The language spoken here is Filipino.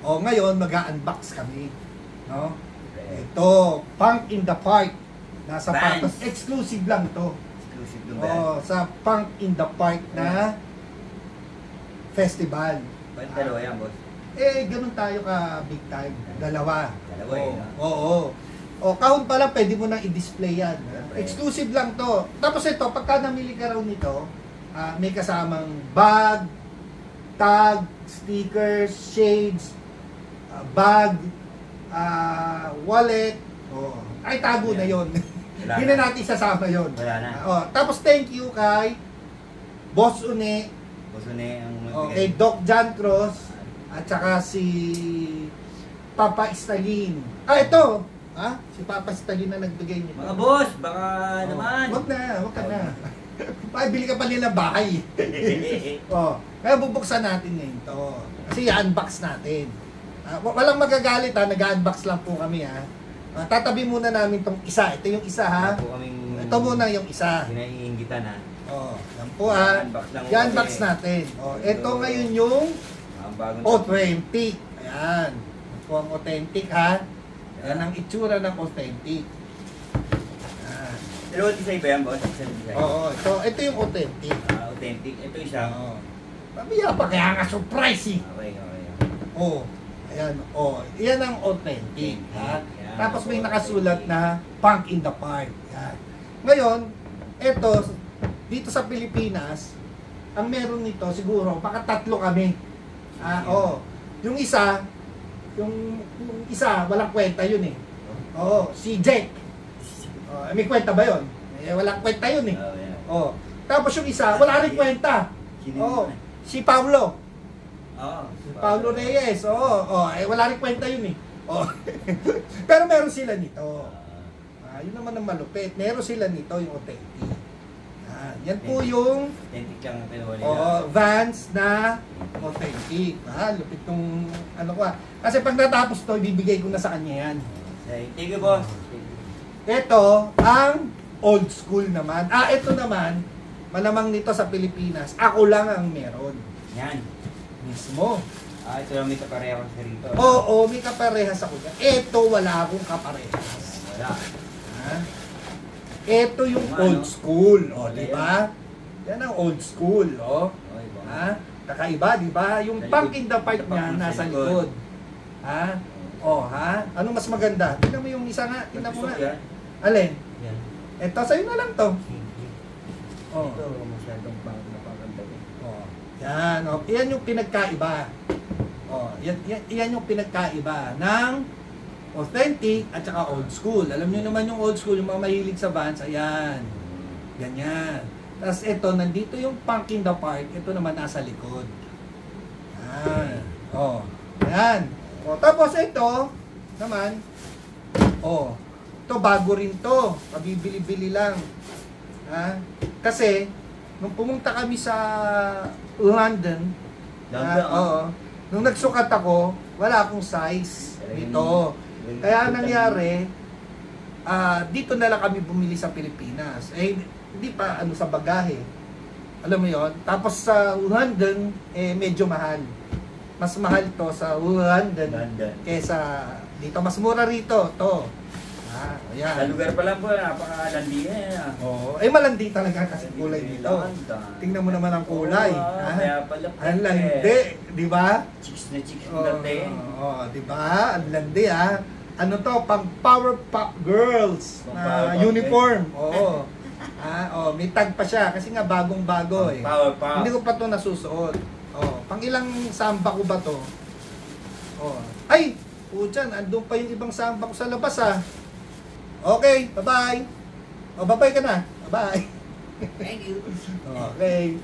O ngayon, mag-unbox kami. No? Ito, Punk in the Park. Nasa Patos. Exclusive lang to. Exclusive lang ba? Sa Punk in the Park na festival. Ba't dalawa yan, boss? Ganun tayo ka big time. Dalawa. Dalawa eh. Oo. O, kahon pa lang, pwede mo nang i-display yan. Exclusive lang to. Tapos ito, pagka namili ka raw nito, may kasamang bag, tag, stickers, shades, bag, wallet. Ay, tago na yon. Hindi na natin isasama yon. Wala na. Tapos thank you kay Boss Une. Boss Une ang kay Doc John Cross. At saka si Papa Stalin. Ito! Si Papa Stalin na nagbigay nito. Mga boss, baka naman. Wag ka na. Bili ka pa nila bahay. Kaya bubuksan natin ngayon to. Kasi i-unbox natin. Walang magagalit nag-unbox lang po kami tatabi muna namin tong isa. Ito yung isa Ito muna yung isa. Hinaiingitan Yan po i-unbox natin. Ito ngayon yung authentic. Ayan. Ito po ang authentic Yan ang itsura ng authentic. Pero isa iba yan, boss? Ito yung authentic. Authentic. Ito isa. Pabiya pa, kaya nga surprise Okay. Ayan. Yan ang authentic. Tapos may nakasulat na Punk in the Park. Yan. Ngayon, ito, dito sa Pilipinas, ang meron nito siguro, baka 3 kami. Yung isa, walang kwenta yun si Jake. May kwenta ba yun? Walang kwenta yun Tapos yung isa, wala rin kwenta. Si Paulo. Si Paulo Reyes. Wala rin kwenta yun Pero meron sila nito. Yun naman ang malupit. Meron sila nito, yung authentic. Yan po yung Vans na authentic. Lupit tong kasi pag natapos to, ibibigay ko na sa kanya yan. Thank you, boss. Ito ang old school naman. Ito naman, malamang nito sa Pilipinas, ako lang ang meron. Yan. Mismo. Ito lang may kaparehas sa rito. May kaparehas ako. Ito, wala akong kaparehas. Wala. Ito yung old school. Di ba? Yan ang old school. Kakaiba, di ba? Yung Punk in the Park niya nasa likod. Ano mas maganda? Tingnan mo yung isa nga. Tingnan mo nga. Alin? Ito, sa'yo na lang to. Ito, masyadong pang napaganda. Yan. Yan yung pinagkaiba. Yan yung pinagkaiba ng authentic at saka old school. Alam niyo naman yung old school, yung mga mahilig sa Vans, ayan. Ganyan. Tapos ito, nandito yung Punk in the Park. Ito naman nasa likod. Ayan. Ayan. Tapos ito, naman, ito bago rin to. Pabibili-bili lang. Kasi, nung pumunta kami sa London, nung nagsukat ako, wala akong size dito. Kaya nangyari, dito na lang kami bumili sa Pilipinas. Hindi pa sa bagahe. Alam mo yon. Tapos sa London, medyo mahal. Mas mahal to sa London kesa dito. Mas mura rito to. Ayan. Sa lugar pa lang po, napaka-landi malandi talaga kasi kulay dito. Tingnan mo naman ang kulay. Kaya pala po. Ang landi, di ba? Chicks na chicks ang landi. Di ba? Ang landi Ano to? Pang Powerpuff Girls na uniform. May tag pa siya kasi nga bagong-bago Powerpuff. Hindi ko pa to nasusuot. Pang ilang samba ko ba to? Ay! Puchan, andun pa yung ibang samba ko sa labas Okay, bye-bye. Bye-bye ka na. Bye-bye. Thank you. Okay.